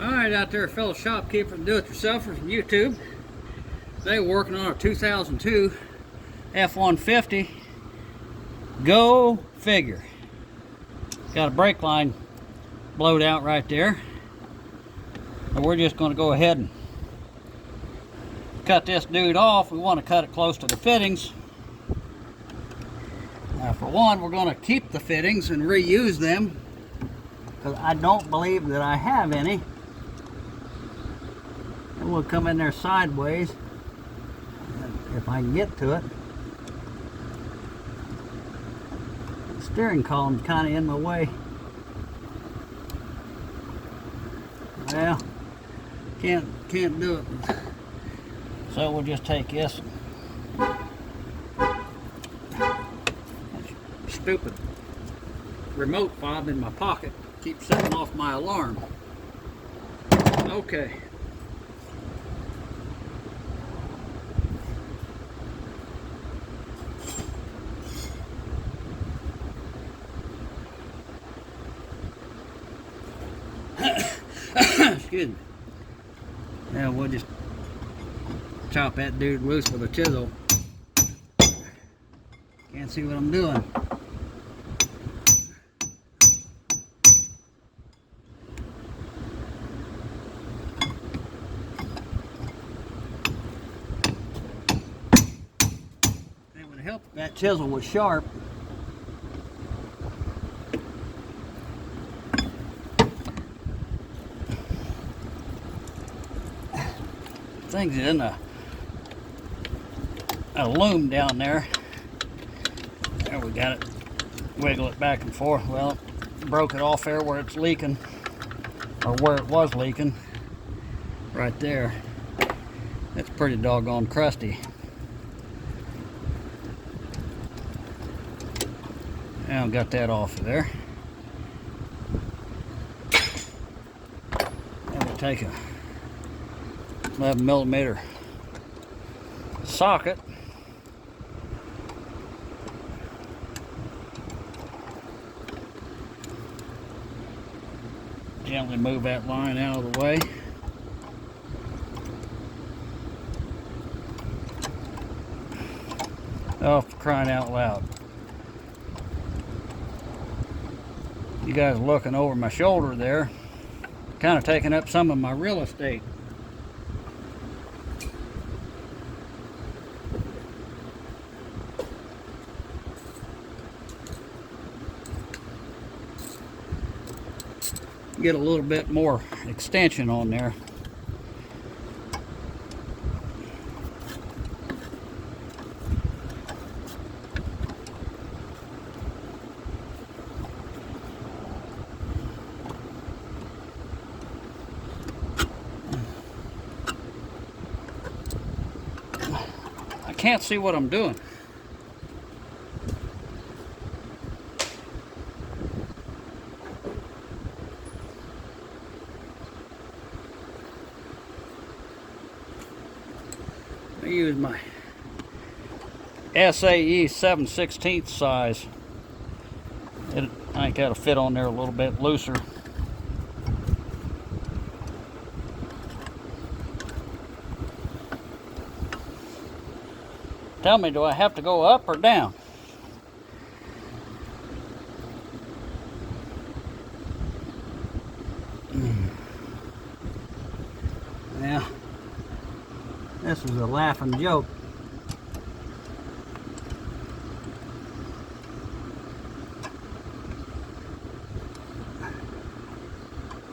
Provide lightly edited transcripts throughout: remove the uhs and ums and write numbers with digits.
Alright, out there, fellow shopkeepers and do-it-yourselfers from YouTube. Today we're working on a 2002 F150. Go figure. Got a brake line blowed out right there. And we're just going to go ahead and cut this dude off. We want to cut it close to the fittings. Now, for one, we're going to keep the fittings and reuse them, because I don't believe that I have any. And we'll come in there sideways if I can get to it. The steering column's kind of in my way. Well, can't do it. So we'll just take this. Stupid remote fob in my pocket keeps setting off my alarm. Okay. Excuse me. Now we'll just chop that dude loose with a chisel. Can't see what I'm doing. It would help if that chisel was sharp. Thing's in a loom down there. There, we got it. Wiggle it back and forth. Well, broke it off there where it's leaking, or where it was leaking. Right there. It's pretty doggone crusty. Now got that off of there. And we'll take a 11mm socket. Gently move that line out of the way. Oh, for crying out loud. You guys looking over my shoulder there, kind of taking up some of my real estate. Get a little bit more extension on there. I can't see what I'm doing. I use my SAE 7/16 size. I think that'll fit on there a little bit looser. Tell me, do I have to go up or down? Yeah. This is a laughing joke.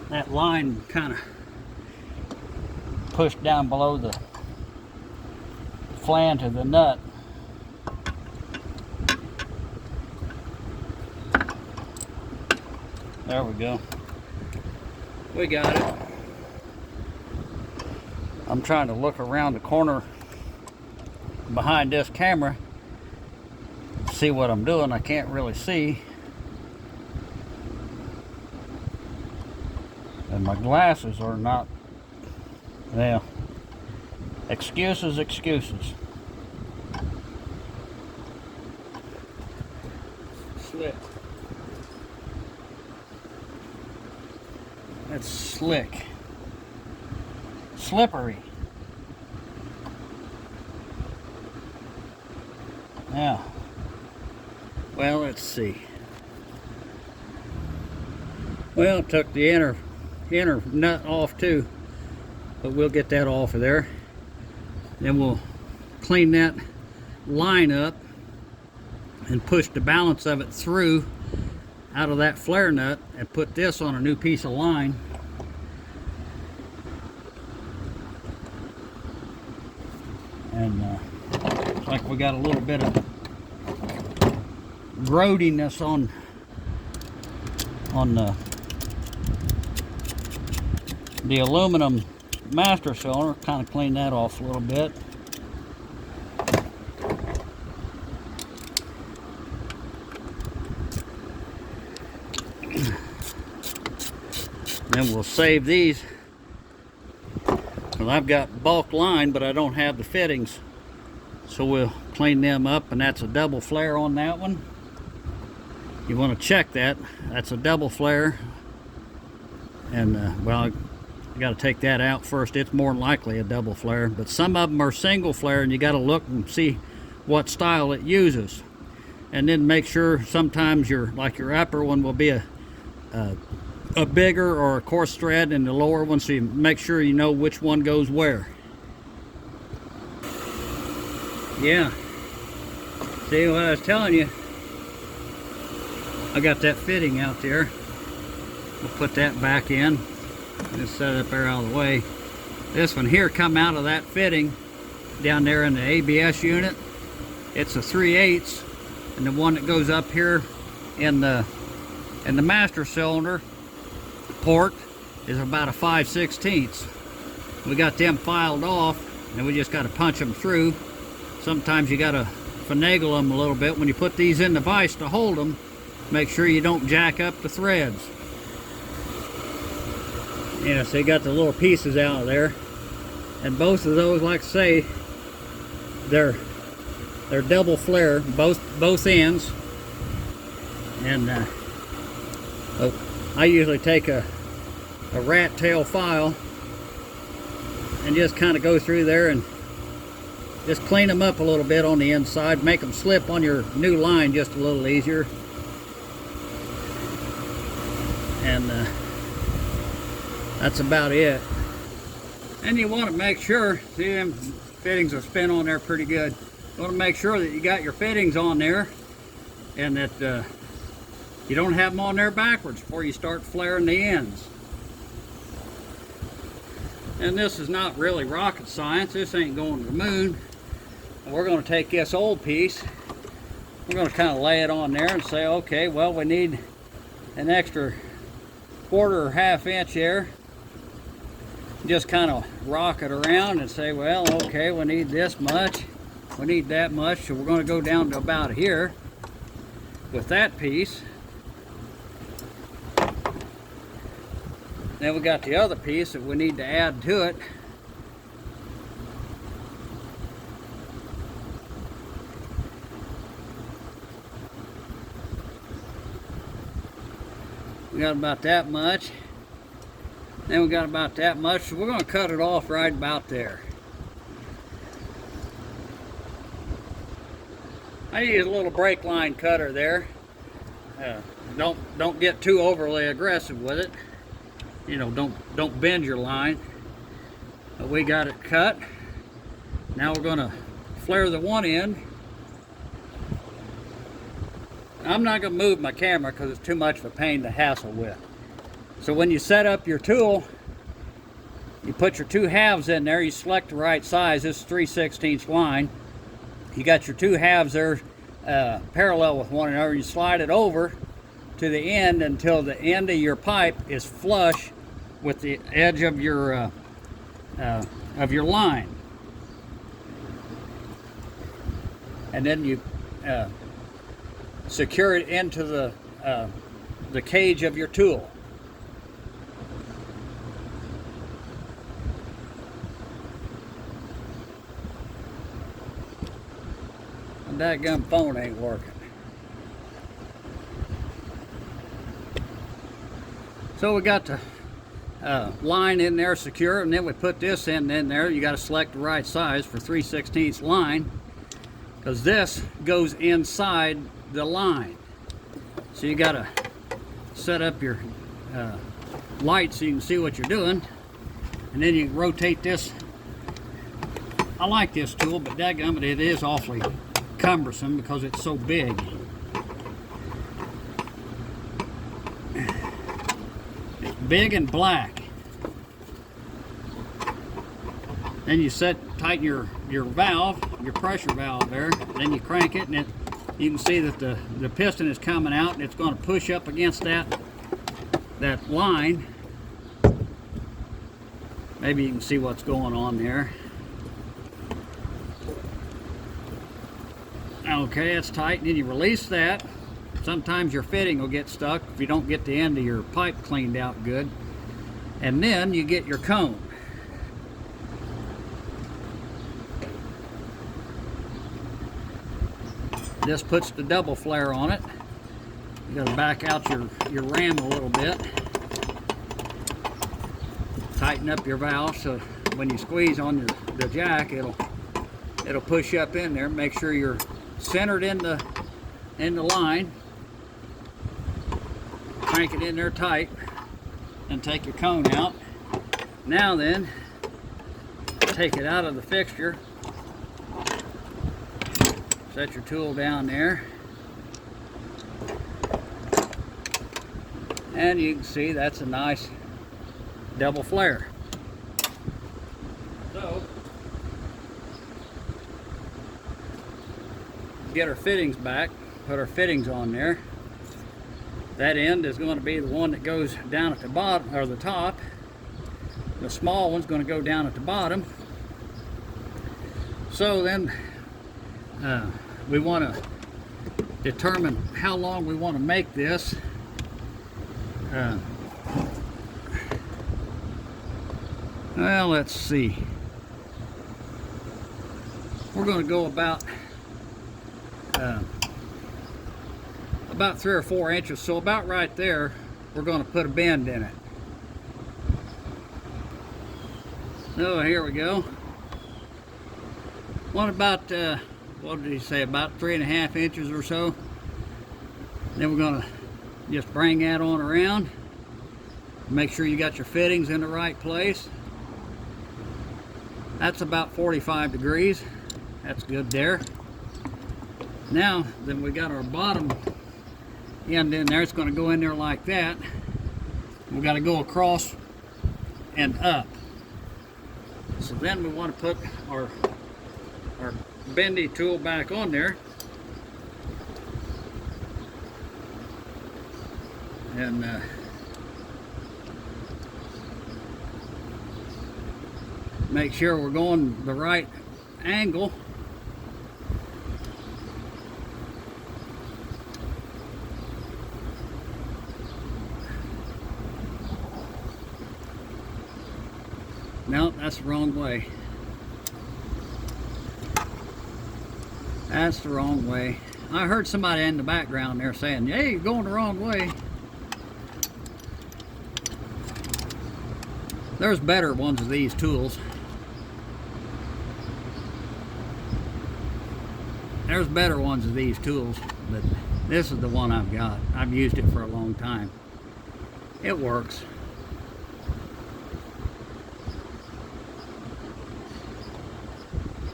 That line kind of pushed down below the flange of the nut. There we go. We got it. I'm trying to look around the corner behind this camera, see what I'm doing. I can't really see. And my glasses are not, yeah. Excuses, excuses. Slick. That's slick. slippery. Now, well, let's see. Well, took the inner nut off too, but we'll get that off of there. Then we'll clean that line up and push the balance of it through out of that flare nut and put this on a new piece of line. And looks like we got a little bit of grodiness on the aluminum master cylinder. Kind of clean that off a little bit. Then we'll save these. Well, I've got bulk line, but I don't have the fittings, so we'll clean them up. And that's a double flare on that one. You want to check that. That's a double flare. And well, I got to take that out first. It's more than likely a double flare, but some of them are single flare, and you got to look and see what style it uses. And then make sure, sometimes your upper one will be a bigger or a coarse thread in the lower one, so you make sure you know which one goes where. Yeah, see what I was telling you, I got that fitting out there. We'll put that back in. Just set it up there out of the way. This one here come out of that fitting down there in the ABS unit. It's a 3/8, and the one that goes up here in the master cylinder port is about a 5/16. We got them filed off, and we just got to punch them through. Sometimes you got to finagle them a little bit. When you put these in the vise to hold them, make sure you don't jack up the threads. Yeah, so you got the little pieces out of there, and both of those, like I say, they're double flare, both ends. And I usually take a rat tail file and just kind of go through there and just clean them up a little bit on the inside, make them slip on your new line just a little easier. And that's about it. And you want to make sure, see, them fittings will spin on there pretty good. You want to make sure that you got your fittings on there, and that you don't have them on there backwards before you start flaring the ends. And this is not really rocket science. This ain't going to the moon. We're going to take this old piece, we're going to kind of lay it on there and say, okay, well, we need an extra 1/4 or 1/2 inch there. Just kind of rock it around and say, well, okay, we need this much, we need that much, so we're going to go down to about here with that piece. Then we got the other piece that we need to add to it. We got about that much. Then we got about that much, so we're going to cut it off right about there. I use a little brake line cutter there. Don't get too overly aggressive with it. You know, don't bend your line. But we got it cut. Now we're going to flare the one end. I'm not going to move my camera because it's too much of a pain to hassle with. So when you set up your tool, you put your 2 halves in there, you select the right size. This is 3/16 line. You got your 2 halves there parallel with one another. You slide it over to the end until the end of your pipe is flush with the edge of your line. And then you secure it into the cage of your tool. And that gum phone ain't working. So we got the line in there secure, and then we put this in there. You got to select the right size for 3/16 line, because this goes inside the line. So you got to set up your light so you can see what you're doing, and then you rotate this. I like this tool, but dadgummit, it is awfully cumbersome because it's so big. It's big and black. Then you tighten your valve, your pressure valve there. Then you crank it, and you can see that the piston is coming out, and it's going to push up against that line. Maybe you can see what's going on there. Okay, it's tight, and then you release that. Sometimes your fitting will get stuck if you don't get the end of your pipe cleaned out good. And then you get your cone. This puts the double flare on it. You gotta back out your ram a little bit. Tighten up your valve so when you squeeze on the jack, it'll push up in there. Make sure you're centered in the line. Crank it in there tight and take your cone out. Now then, take it out of the fixture. Set your tool down there. And you can see that's a nice double flare. So, get our fittings back, put our fittings on there. That end is going to be the one that goes down at the bottom, or the top. The small one's going to go down at the bottom. So then we want to determine how long we want to make this. Well, let's see. We're going to go about 3 or 4 inches. So about right there, we're going to put a bend in it. So here we go. What about, what did he say, about 3.5 inches or so. Then we're going to just bring that on around. Make sure you got your fittings in the right place. That's about 45 degrees. That's good there. Now, then we got our bottom end in there. It's going to go in there like that. We've got to go across and up. So then we want to put our bendy tool back on there. And make sure we're going the right angle. No, that's the wrong way. That's the wrong way. I heard somebody in the background there saying, "Hey, you're going the wrong way." There's better ones of these tools. There's better ones of these tools, but this is the one I've got. I've used it for a long time. It works.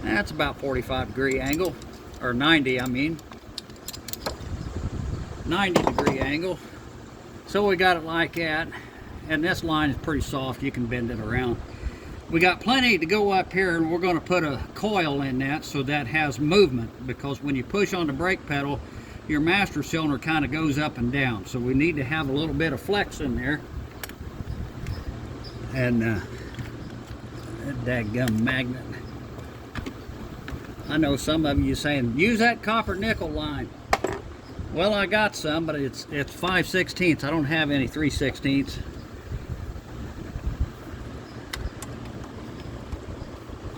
That's about 45-degree angle, or 90, I mean. 90-degree angle. So we got it like that, and this line is pretty soft. You can bend it around. We got plenty to go up here, and we're going to put a coil in that so that has movement, because when you push on the brake pedal, your master cylinder kind of goes up and down. So we need to have a little bit of flex in there. And that dadgum magnet. I know some of you saying, use that copper nickel line. Well, I got some, but it's 5/16. I don't have any 3/16.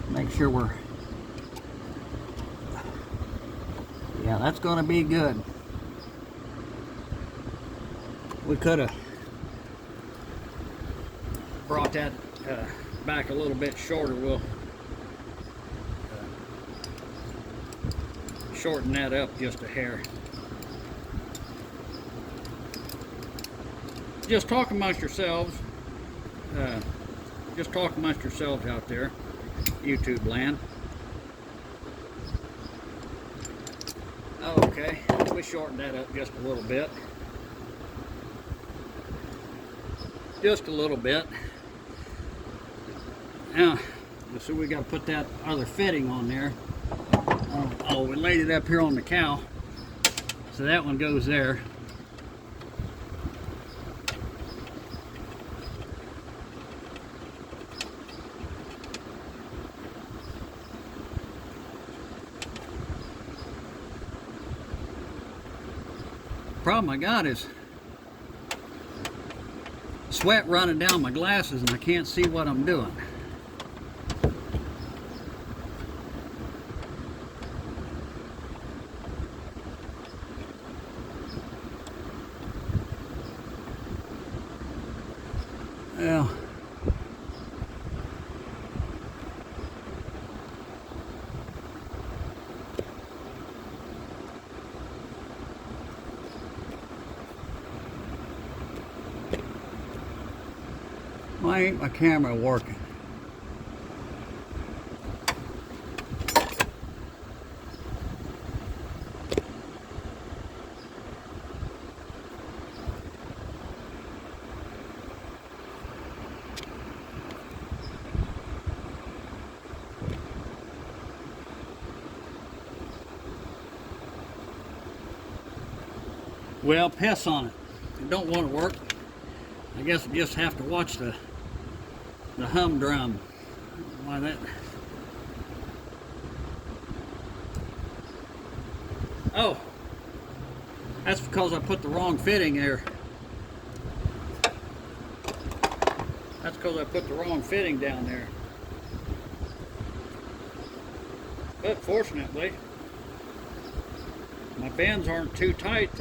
Make sure we're, yeah, that's going to be good. We could have brought that back a little bit shorter. We'll shorten that up just a hair. Just talk amongst yourselves. Just talk amongst yourselves out there, YouTube land. Okay, we shortened that up just a little bit. Just a little bit. Now, so we got to put that other fitting on there. Oh, we laid it up here on the cow. So that one goes there. Problem I got is sweat running down my glasses and I can't see what I'm doing. Well, why ain't my camera working? Well, piss on it. It don't want to work. I guess I just have to watch the humdrum. Why that? Oh, that's because I put the wrong fitting there. That's because I put the wrong fitting down there. But fortunately, my bends aren't too tight.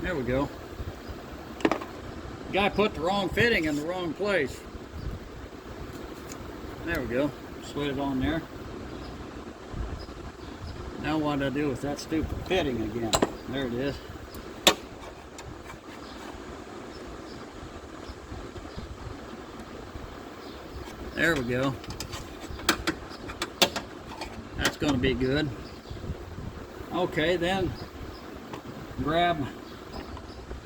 There we go. Guy put the wrong fitting in the wrong place. There we go. Slid it on there. Now what do I do with that stupid fitting again? There it is. There we go. That's going to be good. Okay, then grab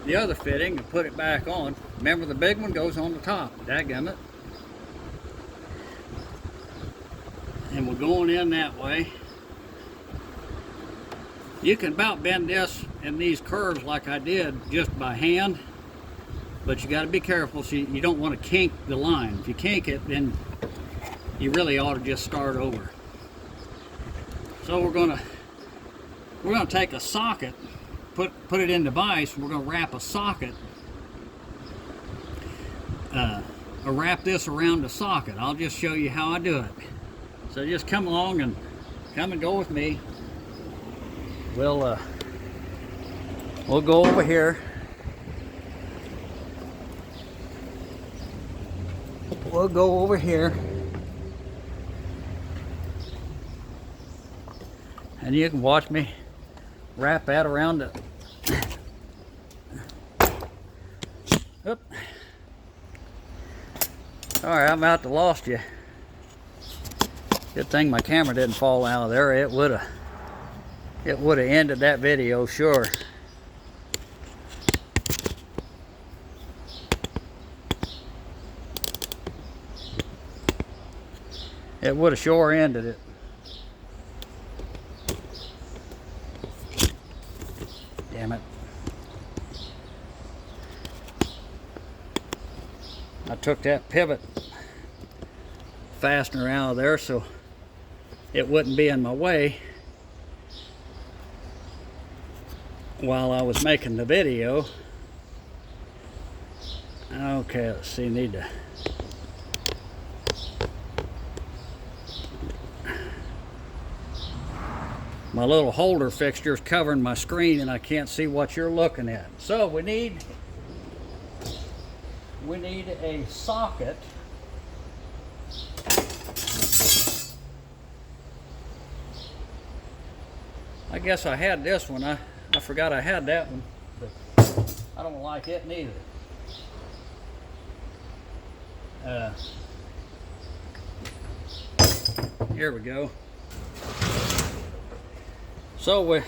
the other fitting and put it back on. Remember, the big one goes on the top. Dadgummit. And we're going in that way. You can about bend this in these curves like I did just by hand, but you got to be careful so you don't want to kink the line. If you kink it, then you really ought to just start over. So we're gonna take a socket, put it in the vise. We're gonna wrap a socket, wrap this around the socket. I'll just show you how I do it. So just come along and go with me. We'll go over here. We'll go over here. And you can watch me wrap that around it. Oop. Alright, I'm about to lost you. Good thing my camera didn't fall out of there. It would have ended that video, sure. It would have sure ended it. Damn it. I took that pivot fastener out of there so it wouldn't be in my way while I was making the video. Okay, let's see, need to my little holder fixture is covering my screen and I can't see what you're looking at. So we need we need a socket. I guess I had this one. I forgot I had that one, but I don't like it neither. Here we go. So we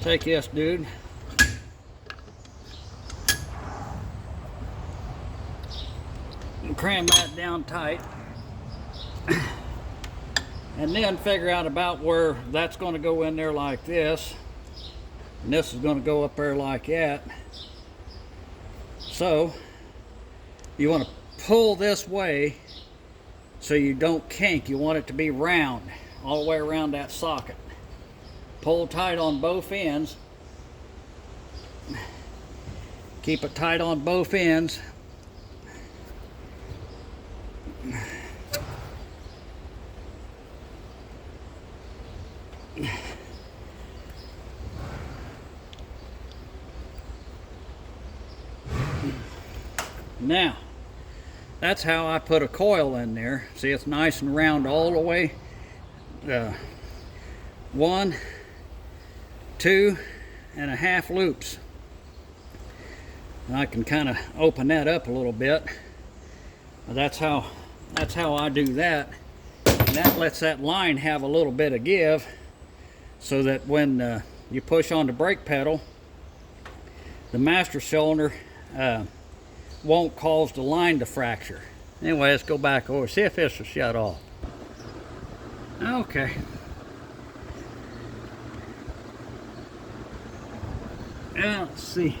take this dude, and cram that down tight, and then figure out about where that's going to go in there like this, and this is going to go up there like that. So you want to pull this way so you don't kink. You want it to be round all the way around that socket. Pull tight on both ends. Keep it tight on both ends. Now, that's how I put a coil in there. See, it's nice and round all the way. 1, 2.5 loops. And I can kind of open that up a little bit. That's how I do that. And that lets that line have a little bit of give, so that when you push on the brake pedal, the master cylinder won't cause the line to fracture. Anyway, let's go back over, see if this will shut off. Okay. Now, let's see.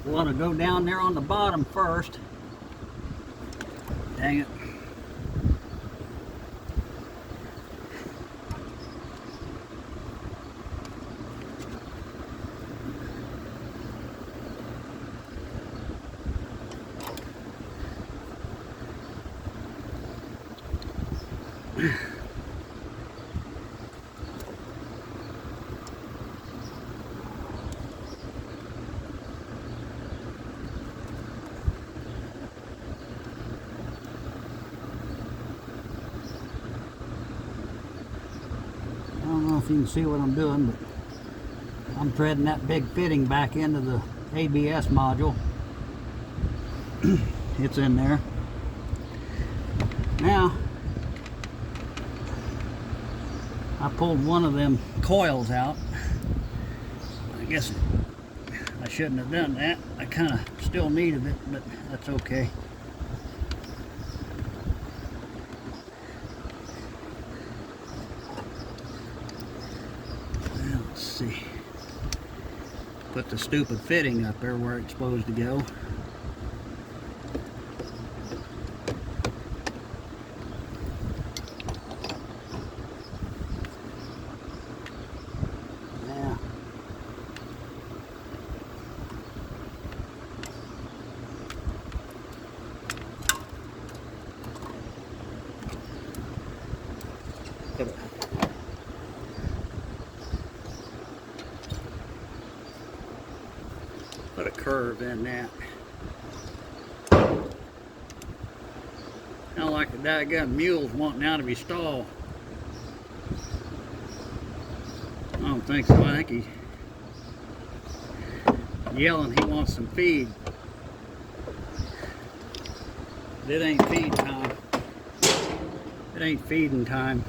We want to go down there on the bottom first. Dang it. I don't know if you can see what I'm doing, but I'm threading that big fitting back into the ABS module. It's in there. Now, I pulled one of them coils out. I guess I shouldn't have done that. I kind of still needed it, but that's okay. Well, let's see. Put the stupid fitting up there where it's supposed to go. Put a curve in that. I don't like the daggone mules wanting out of his stall. I don't think so. I think he's yelling he wants some feed. It ain't feed time. It ain't feeding time.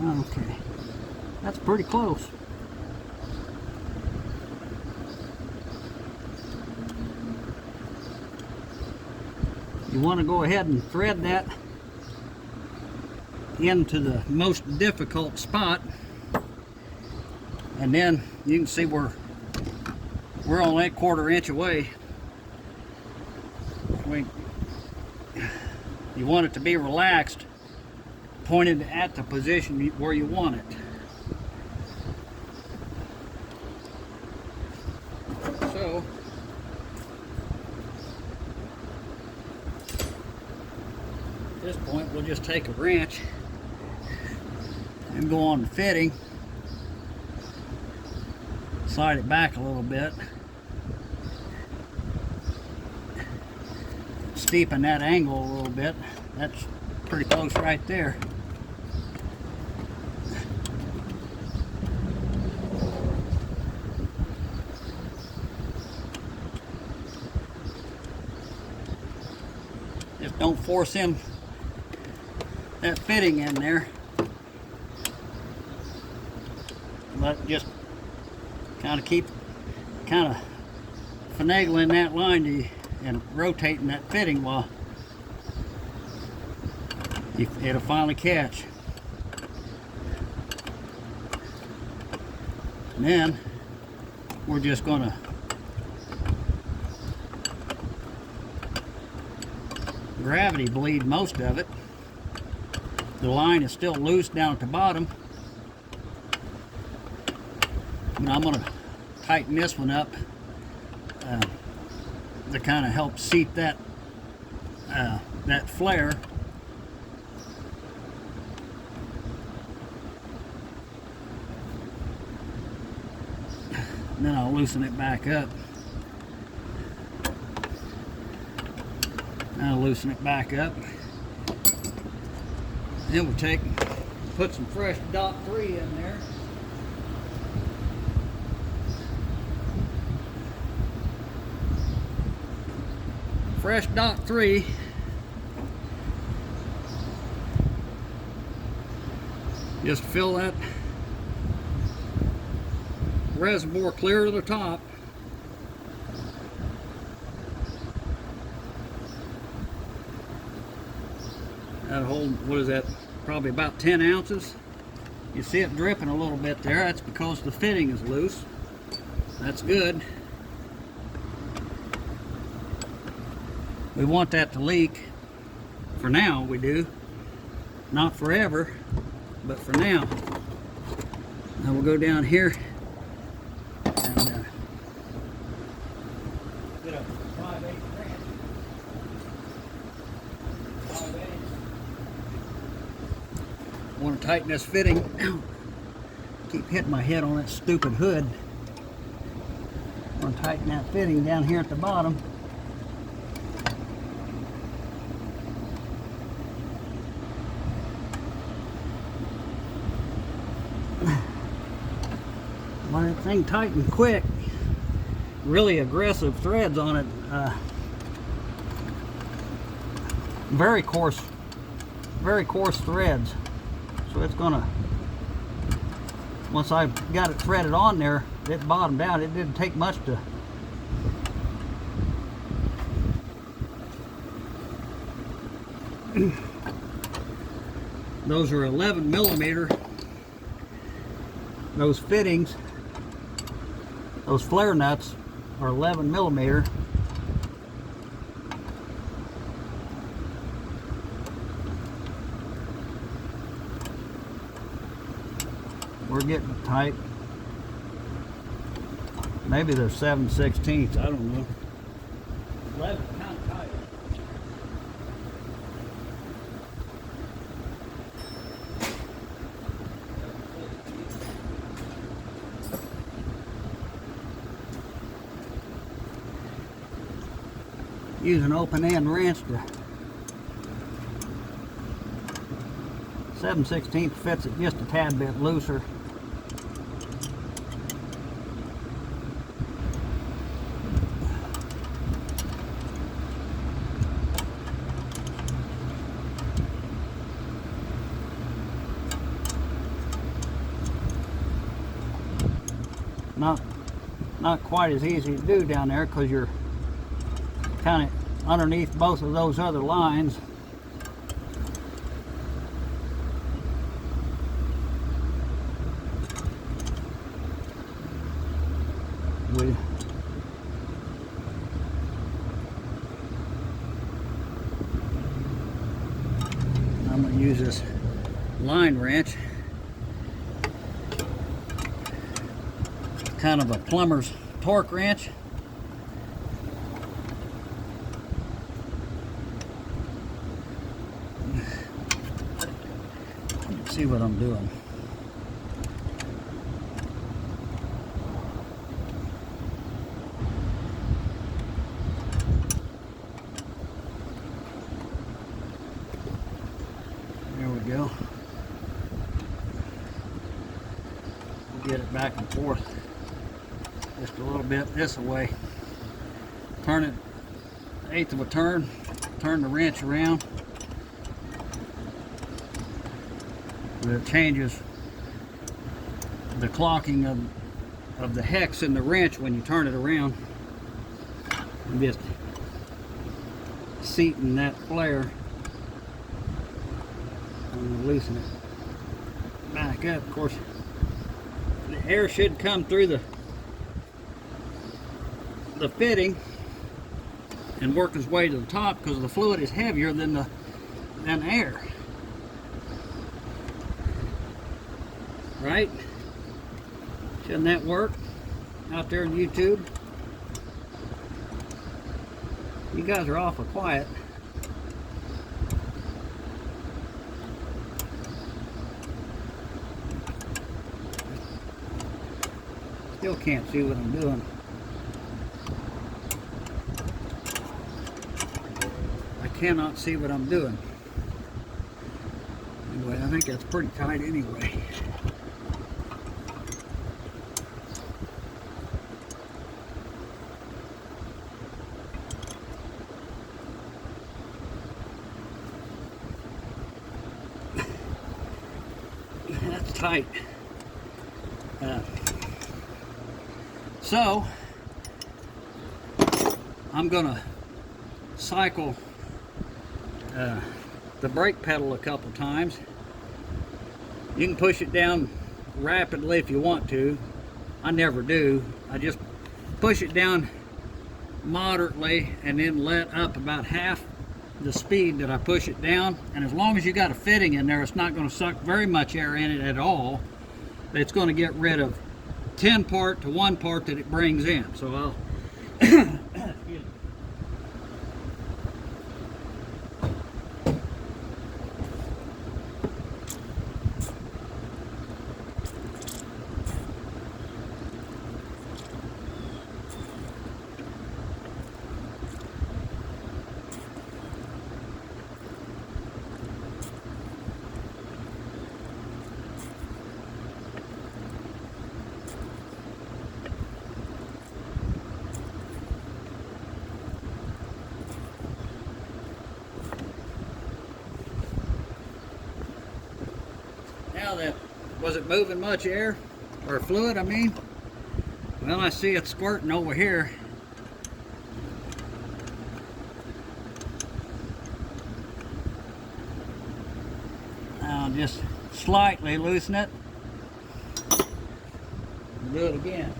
Okay, that's pretty close. You want to go ahead and thread that into the most difficult spot, and then you can see we're only a 1/4 inch away. You want it to be relaxed, pointed at the position where you want it. point, we'll just take a wrench and go on the fitting, slide it back a little bit, steepen that angle a little bit. That's pretty close right there. Just don't force that fitting in there. But just kind of keep finagling that line and rotating that fitting while it'll finally catch. And then we're just going to gravity bleed most of it. The line is still loose down at the bottom. And I'm going to tighten this one up to kind of help seat that flare. And then I'll loosen it back up. I'll loosen it back up. Then we'll put some fresh dot 3 in there. Fresh dot 3. Just fill that reservoir clear to the top. That'll hold, what is that, probably about 10 ounces. You see it dripping a little bit there. That's because the fitting is loose. That's good. We want that to leak. For now, we do. Not forever, but for now. Now we'll go down here and get a 5/8 wrench. 5/8. I want to tighten this fitting. Ow. Keep hitting my head on that stupid hood. I want to tighten that fitting down here at the bottom. Well, that thing tightened quick. Really aggressive threads on it. Very coarse threads. So it's gonna, once I got it threaded on there, it bottomed out. It didn't take much to those are 11 millimeter. Those fittings, those flare nuts are 11 millimeter. We're getting tight. Maybe they're 7/16. I don't know. 11 kind of tight. Use an open end wrench to 7/16 fits it just a tad bit looser. Not quite as easy to do down there because you're kind of underneath both of those other lines. I'm going to use this line wrench, kind of a plumber's torque wrench. see what I'm doing. There we go. We'll get it back and forth just a little bit this way. Turn it 1/8 of a turn. Turn the wrench around. It changes the clocking of the hex in the wrench when you turn it around. I'm just seating that flare. I'm going to loosen it back up. Of course, the air should come through the fitting and work its way to the top because the fluid is heavier than air. Right? Shouldn't that work out there on YouTube? You guys are awful quiet. Still can't see what I'm doing. I cannot see what I'm doing. Anyway, I think that's pretty tight anyway. That's tight. So I'm gonna cycle the brake pedal a couple times. You can push it down rapidly if you want to. I never do. I just push it down moderately and then let up about half the speed that I push it down. And as long as you got a fitting in there, it's not going to suck very much air in it at all. It's going to get rid of 10 part to 1 part that it brings in. So I'll excuse me. Now that, was it moving much air or fluid, I mean? Well, I see it squirting over here. I'll just slightly loosen it. Do it again.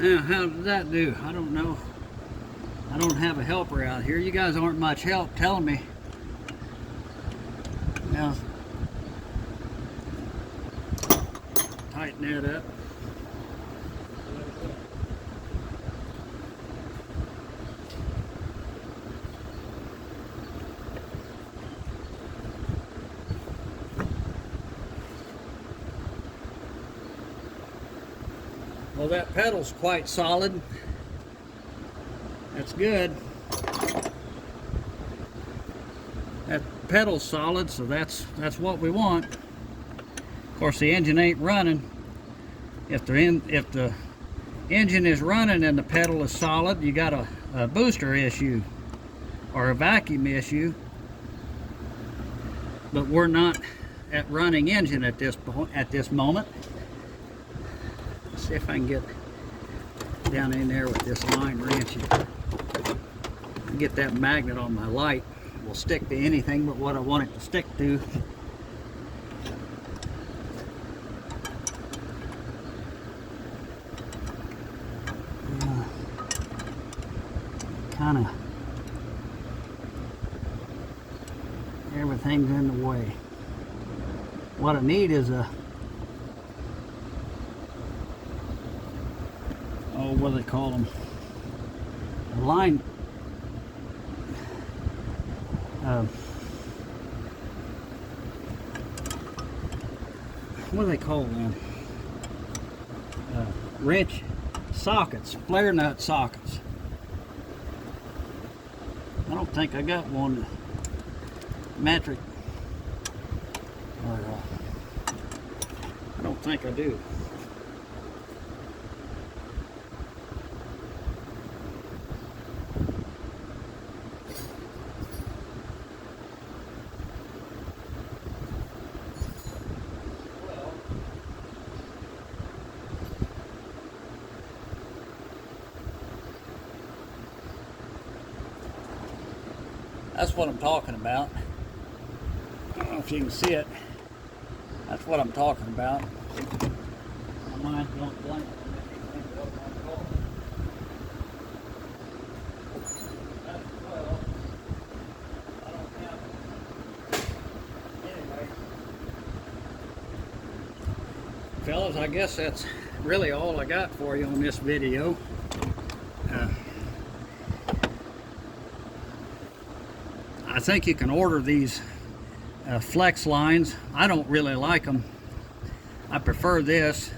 Now, how did that do? I don't know. I don't have a helper out here. You guys aren't much help telling me. Now, tighten that up. Well, that pedal's quite solid. That's good. That pedal's solid, so that's what we want. Of course, the engine ain't running. If the engine is running and the pedal is solid, you got a booster issue or a vacuum issue. But we're not at running engine at this moment. See if I can get down in there with this line wrench and get that magnet on my light. It will stick to anything but what I want it to stick to. kind of, everything's in the way. What I need is a, oh, what do they call them? A line. What do they call them? Wrench sockets, flare nut sockets. I don't think I got one metric, or I don't think I do. That's what I'm talking about. I don't know if you can see it. That's what I'm talking about. My mind's going blank. Anyway, fellas, I guess that's really all I got for you on this video. I think you can order these flex lines. I don't really like them. I prefer this.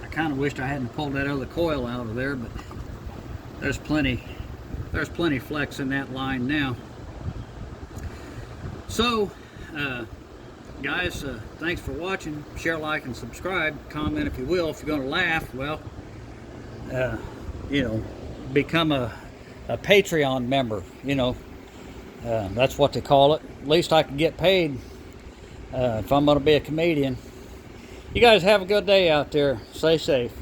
I kind of wished I hadn't pulled that other coil out of there, but there's plenty flex in that line now. So guys, thanks for watching. Share, like, and subscribe. Comment if you will. If you're going to laugh, well, you know, become a Patreon member, you know. That's what they call it. At least I can get paid if I'm going to be a comedian. You guys have a good day out there. Stay safe.